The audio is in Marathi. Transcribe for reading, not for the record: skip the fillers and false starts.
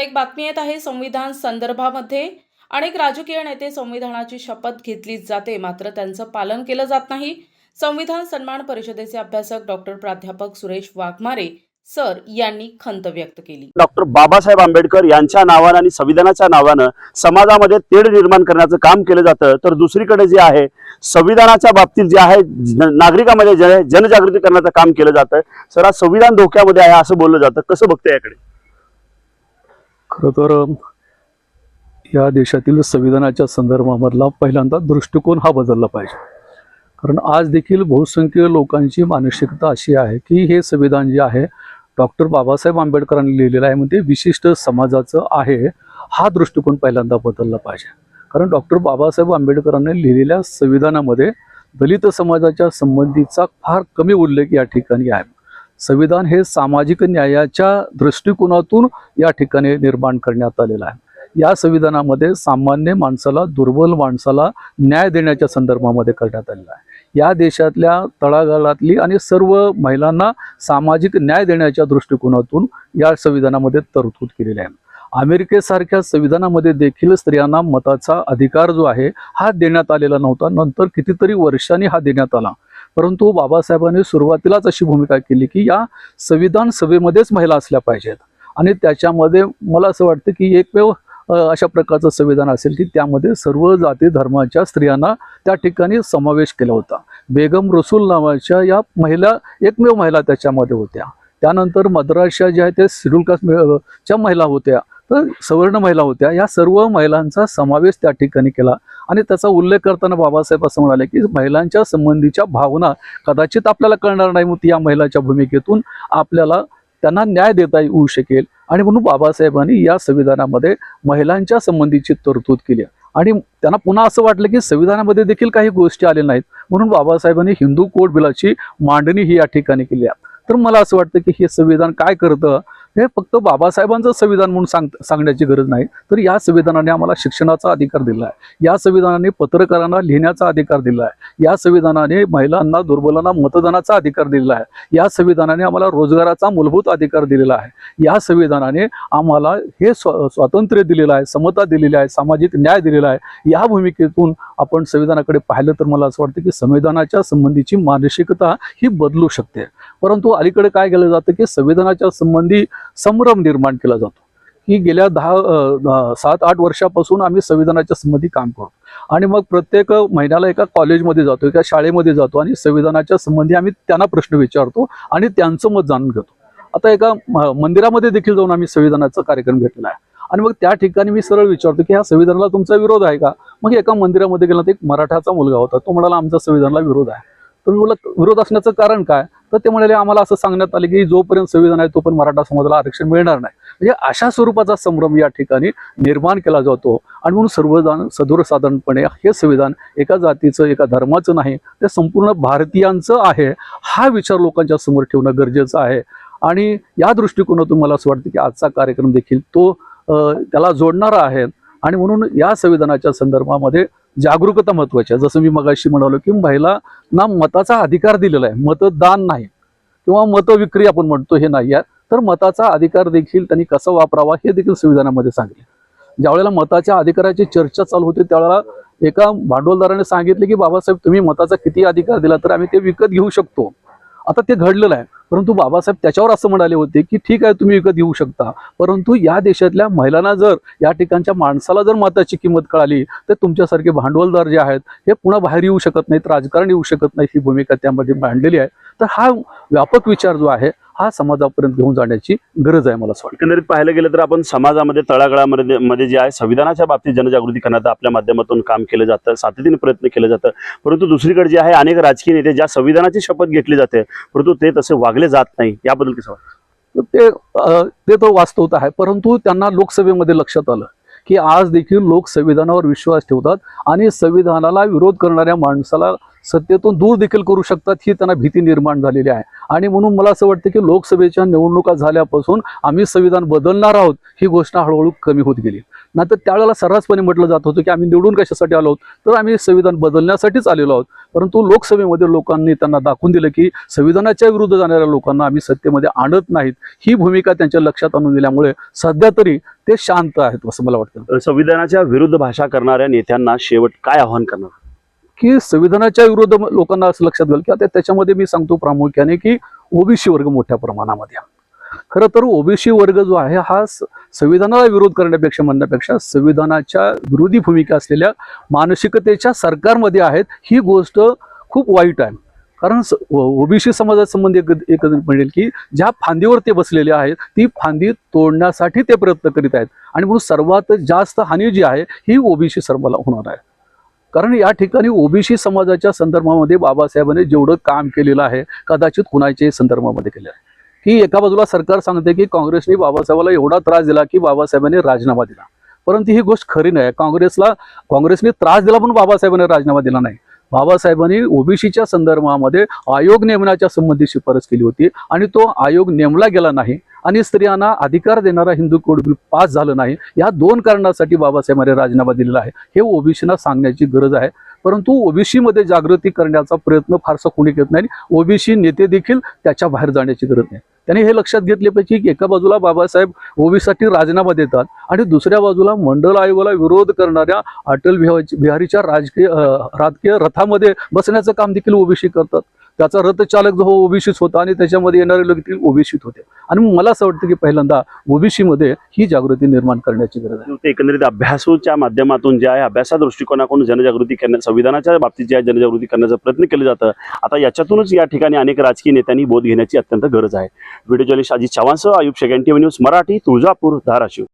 एक बातमी येत आहे संविधान संदर्भामध्ये अनेक राजकीय नेते संविधानाची शपथ घेतली जाते मात्र त्यांचं पालन केलं जात नाही। संविधान सन्मान परिषदेचे अभ्यासक डॉक्टर प्राध्यापक सुरेश वाघमारे सर यांनी खंत व्यक्त केली। डॉक्टर बाबासाहेब आंबेडकर यांच्या नावाने आणि संविधानाच्या नावाने समाजामध्ये तेढ निर्माण करण्याचं काम केलं जातं, तर दुसरीकडे जे आहे संविधानाच्या बाबतीत जे आहे नागरिकांमध्ये जनजागृती करण्याचं काम केलं जातं। सर आज संविधान धोक्यामध्ये आहे असं बोललं जातं, कसं बघताय याकडे? खरं तर या देशातील संविधानाच्या संदर्भामधला पहिल्यांदा दृष्टिकोन हा बदलला पाहिजे, कारण आज देखील बहुसंख्य लोकांची मानसिकता अशी आहे की हे संविधान जे आहे डॉक्टर बाबासाहेब आंबेडकरांनी लिहिलेलं आहे, म्हणजे विशिष्ट समाजाचं आहे। हा दृष्टिकोन पहिल्यांदा बदलला पाहिजे, कारण डॉक्टर बाबासाहेब आंबेडकरांनी लिहिलेल्या संविधानामध्ये दलित समाजाच्या संबंधीचा फार कमी उल्लेख या ठिकाणी आहे। संविधान हे सामाजिक न्यायाच्या दृष्टिकोनातून या ठिकाणी निर्माण करण्यात आलेलं आहे। या संविधानामध्ये सामान्य माणसाला, दुर्बल माणसाला न्याय देण्याच्या संदर्भामध्ये करण्यात आलेला आहे। या देशातल्या तळागाळातली आणि सर्व महिलांना सामाजिक न्याय देण्याच्या दृष्टिकोनातून या संविधानामध्ये तरतूद केलेली आहे। अमेरिकेसारख्या संविधानामध्ये देखील स्त्रियांना मताचा अधिकार जो आहे हा देण्यात आलेला नव्हता, नंतर कितीतरी वर्षांनी हा देण्यात आला। परंतु बाबासाहेबांनी सुरुवातीलाच अशी भूमिका केली की या संविधान सभेमध्येच महिला असल्या पाहिजेत, आणि त्याच्यामध्ये मला असं वाटतं की एकमेव अशा प्रकारचं संविधान असेल की त्यामध्ये सर्व जाती धर्माच्या स्त्रियांना त्या ठिकाणी समावेश केला होता। बेगम रसूल नावाच्या या महिला एकमेव महिला त्याच्यामध्ये होत्या। त्यानंतर मद्रासच्या ज्या त्या शेड्यूल कास्टच्या महिला होत्या, तर सवर्ण महिला होत्या, या सर्व महिलांचा समावेश त्या ठिकाणी केला। आणि त्याचा उल्लेख करताना बाबासाहेब असं म्हणाले की महिलांच्या संबंधीच्या भावना कदाचित आपल्याला कळणार नाही, मग या महिलांच्या भूमिकेतून आपल्याला त्यांना न्याय देता येऊ शकेल, आणि म्हणून बाबासाहेबांनी या संविधानामध्ये महिलांच्या संबंधीची तरतूद केली। आणि त्यांना पुन्हा असं वाटलं की संविधानामध्ये देखील काही गोष्टी आल्या नाहीत, म्हणून बाबासाहेबांनी हिंदू कोड बिलाची मांडणी ही या ठिकाणी केली आहे। तर मला असं वाटतं की हे संविधान काय करतं, हे फक्त बाबासाहेबांचं संविधान म्हणून सांगण्याची गरज नाही, तर या संविधानाने आम्हाला शिक्षणाचा अधिकार दिला आहे, या संविधानाने पत्रकारांना लिहिण्याचा अधिकार दिला आहे, या संविधानाने महिलांना, दुर्बलांना मतदानाचा अधिकार दिलेला आहे, या संविधानाने आम्हाला रोजगाराचा मूलभूत अधिकार दिलेला आहे, या संविधानाने आम्हाला हे स्वातंत्र्य दिलेलं आहे, समता दिलेली आहे, सामाजिक न्याय दिलेला आहे। या भूमिकेतून आपण संविधानाकडे पाहिलं तर मला असं वाटतं की संविधानाच्या संबंधीची मानसिकता ही बदलू शकते। परंतु अलीकडे काय केलं जातं की संविधानाच्या संबंधी संभ्रम निर्माण केला जातो की गेल्या 7-8 वर्षापासून आम्ही संविधानाच्या संबंधी काम करतो, आणि मग प्रत्येक महिन्याला एका कॉलेजमध्ये जातो, एका शाळेमध्ये जातो, आणि संविधानाच्या संबंधी आम्ही त्यांना प्रश्न विचारतो आणि त्यांचं मत जाणून घेतो। आता एका मंदिरामध्ये देखील जाऊन आम्ही संविधानाचा कार्यक्रम घेतलेला आहे, आणि मग त्या ठिकाणी मी सरळ विचारतो की ह्या संविधानाला तुमचा विरोध आहे का? मग एका मंदिरामध्ये गेला तर एक मराठाचा मुलगा होता, तो म्हणाला आमचा संविधानाला विरोध आहे। तर मी बोलला विरोध असण्याचं कारण काय? तर ते म्हणाले आम्हाला असं सांगण्यात आले की जोपर्यंत संविधान आहे तोपर्यंत मराठा समाजाला आरक्षण मिळणार नाही। म्हणजे अशा स्वरूपाचा संभ्रम या ठिकाणी निर्माण केला जातो, आणि म्हणून सर्वजण सर्वसाधारणपणे हे संविधान एका जातीचं, एका धर्माचं नाही, ते संपूर्ण भारतीयांचं आहे, हा विचार लोकांच्या समोर ठेवणं गरजेचं आहे। आणि या दृष्टिकोनातून मला असं वाटतं की आजचा कार्यक्रम देखील तो त्याला जोडणारा आहे, आणि म्हणून या संविधानाच्या संदर्भामध्ये जागरूकता महत्त्वाची आहे। जसं मी मगाशी म्हणालो की महिलांना मताचा अधिकार दिलेला आहे, मतदान नाही किंवा मतविक्री आपण म्हणतो हे नाही आहे, तर मताचा अधिकार देखील त्यांनी कसा वापरावा हे देखील संविधानामध्ये सांगितले। ज्यावेळेला मताच्या अधिकाराची चर्चा चालू होती त्यावेळेला एका भांडवलदाराने सांगितले की बाबासाहेब तुम्ही मताचा किती अधिकार दिला तर आम्ही ते विकत घेऊ शकतो। आता ते घडलेलं आहे, परंतु बाबासाहेब त्याच्यावर असं म्हणाले होते की ठीक आहे तुम्ही विकत घेऊ शकता, परंतु या देशातल्या महिलांना जर, या ठिकाणच्या माणसाला जर मताची किंमत कळाली तर तुमच्यासारखे भांडवलदार जे आहेत हे पुन्हा बाहेर येऊ शकत नाहीत, राजकारण येऊ शकत नाही, ही भूमिका त्यामध्ये मांडलेली आहे। तर हा व्यापक विचार जो आहे हा समाजापर्यंत घेऊन जाण्याची गरज आहे मला असं वाटतं। एकंदरीत पाहायला गेलं तर आपण समाजामध्ये तळागाळामध्ये जे आहे संविधानाच्या बाबतीत जनजागृती करण्याचं आपल्या माध्यमातून काम केलं जातं, सातत्याने प्रयत्न केले जातं, परंतु दुसरीकडे जे आहे अनेक राजकीय नेते ज्या संविधानाची शपथ घेतली जाते परंतु ते तसे वागले जात नाही, याबद्दल कसं वाटतं? ते तो वास्तवता आहे, परंतु त्यांना लोकसभेमध्ये लक्षात आलं की आज देखील लोक संविधानावर विश्वास ठेवतात, आणि संविधानाला विरोध करणाऱ्या माणसाला सत्तेतून दूर देखील करू शकतात ही त्यांना भीती निर्माण झालेली आहे. आणि म्हणून मला असं वाटतं की लोकसभेच्या निवडणुका झाल्यापासून आम्ही संविधान बदलणार आहोत ही गोष्ट हळूहळू कमी होत गेली. नाहीतर त्यावेळेला सर्रासपणे म्हटलं जात होतं की आम्ही निवडून कशासाठी आलो आहोत, तर आम्ही संविधान बदलण्यासाठीच आलेलो आहोत. परंतु लोकसभेमध्ये लोकांनी त्यांना दाखवून दिलं की संविधानाच्या विरुद्ध जाणाऱ्या लोकांना आम्ही सत्तेमध्ये आणत नाहीत ही भूमिका त्यांच्या लक्षात आणून दिल्यामुळे सध्या तरी ते शांत आहेत असं मला वाटतं. संविधानाच्या विरुद्ध भाषा करणाऱ्या नेत्यांना शेवट काय आव्हान करणार? की संविधानाच्या विरुद्ध लोकांना असं लक्षात घाल की आता त्याच्यामध्ये मी सांगतो प्रामुख्याने की ओबीसी वर्ग मोठ्या प्रमाणामध्ये. खरं तर ओबीसी वर्ग जो आहे हा संविधानाला विरोध करण्यापेक्षा म्हणण्यापेक्षा संविधानाच्या विरोधी भूमिका असलेल्या मानसिकतेच्या सरकारमध्ये आहेत ही गोष्ट खूप वाईट आहे. कारण ओबीसी समाजासंबंधी एक म्हणेल की ज्या फांदीवर ते बसलेले आहेत ती फांदी तोडण्यासाठी ते प्रयत्न करीत आहेत. आणि म्हणून सर्वात जास्त हानी जी आहे ही ओबीसी समाजाला होणार आहे. कारण या ठिकाणी ओबीसी समाजाच्या संदर्भामध्ये बाबासाहेबांनी जेवढं काम केलेलं आहे कदाचित कुणाच्याही संदर्भामध्ये केलं आहे. की एका बाजूला सरकार सांगते की काँग्रेसने बाबासाहेबाला एवढा त्रास दिला की बाबासाहेबांनी राजीनामा दिला, परंतु ही गोष्ट खरी नाही. काँग्रेसने त्रास दिला म्हणून बाबासाहेबांनी राजीनामा दिला नाही. बाबासाहेबांनी ओबीसीच्या संदर्भामध्ये आयोग नेमण्याच्या संबंधी शिफारस केली होती आणि तो आयोग नेमला गेला नाही आणि स्त्रियांना अधिकार देणारा हिंदू कोड बिल पास झालं नाही. या दोन कारणासाठी बाबासाहेबांनी राजीनामा दिलेला आहे. हे ओबीसीना सांगण्याची गरज आहे. परंतु ओबीसीमध्ये जागृती करण्याचा प्रयत्न फारसा कोणी करत नाही. ओबीसी नेते देखील त्याच्या बाहेर जाण्याची गरज नाही. त्यांनी हे लक्षात घेतले पाहिजे की एका बाजूला बाबासाहेब ओबीसीसाठी राजीनामा देतात आणि दुसऱ्या बाजूला मंडल आयोगाला विरोध करणाऱ्या अटल बिहारीच्या राजकीय रथामध्ये बसण्याचं काम देखील ओबीसी करतात. त्याचा रथचालक जो ओबीसीच होता आणि त्याच्यामध्ये येणारे लोक देखील ओबीसीत होते. आणि मला असं वाटतं की पहिल्यांदा ओबीसीमध्ये ही जागृती निर्माण करण्याची गरज आहे. ते एकंदरीत अभ्यासूच्या माध्यमातून जे आहे अभ्यासा दृष्टिकोनातून जनजागृती करण्या संविधानाच्या बाबतीत जे आहे जनजागृती करण्याचा प्रयत्न केले जातं. आता याच्यातूनच या ठिकाणी अनेक राजकीय नेत्यांनी बोध घेण्याची अत्यंत गरज आहे. व्हिडिओ जर्नलिस्ट अजित चव्हाणसह आयुब शेख, NTV न्यूज मराठी, तुळजापूर, धाराशिव.